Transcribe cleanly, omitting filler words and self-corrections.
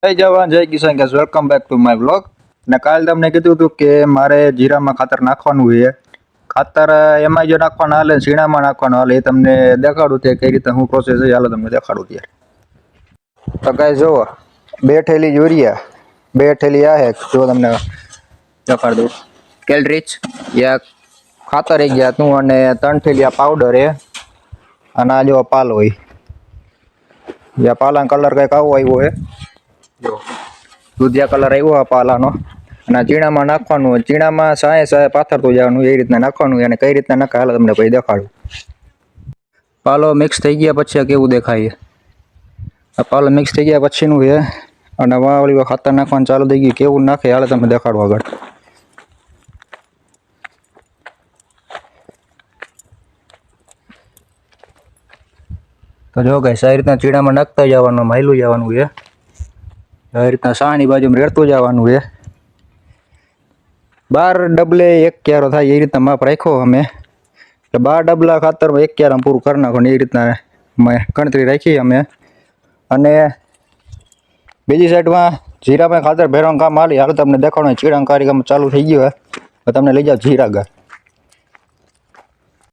જય જવાન જય કિસાન guys, welcome back to my vlog. ને કાલ તમને કીધું હતું કે મારે જીરામાં ખાતર નાખવાનું છે. ખાતર એમાં જો નાખવાનું હાલે, ઝીણામાં નાખવાનું હાલે, એ તમને દેખાડું તે કઈ રીતે હું પ્રોસેસ છે. હાલો તમને દેખાડું ત્યારે. તો ગાઈસ જુઓ, 2 થેલી યુરિયા, 2 થેલી આ હે, જો તમને દેખાડ દઉં. કેલરીચ યા ખાતર એક ગયા તું, અને 3 થેલી આ પાવડર હે. અને આ જો પાલો હોય, યા પાલાનો કલર કઈક આવો આવ્યો હે. જો દૂધિયા કલર આવ્યો આ પાલાનો. અને ચીણામાં નાખવાનું, ચીણામાં સાય સાય પાથરતું જવાનું, એ રીતના નાખવાનું. અને કઈ રીતના નાખે હાલો તમને પછી દેખાડું. પાલો મિક્સ થઈ ગયા પછી કેવું દેખાય. આ પાલો મિક્સ થઈ ગયા પછીનું છે. અને વાવળી ખાતર નાખવાનું ચાલુ થઈ ગયું, કેવું નાખે હાલે તમને દેખાડું આગળ. તો જો ગાઈસ, આ રીતના ચીણામાં નાખતા જવાનું, માયલું જવાનું છે. આ રીતના સાની બાજુમાં રેડતું જવાનું છે. 12 ડબલે 1 ક્યારો થાય એ રીતના માપ રાખ્યો અમે. એટલે 12 ડબલા ખાતરમાં 1 ક્યારામાં પૂરું કરી નાખવાનું, એ રીતના ગણતરી રાખી અમે. અને બીજી સાઈડમાં જીરામાં ખાતર ભેરવાનું કામ હાલી. હાલ તમને દેખાડવાનું, ચીડાનું કાર્યક્રમ ચાલુ થઈ ગયો. તમને લઈ જાવ જીરા ગા.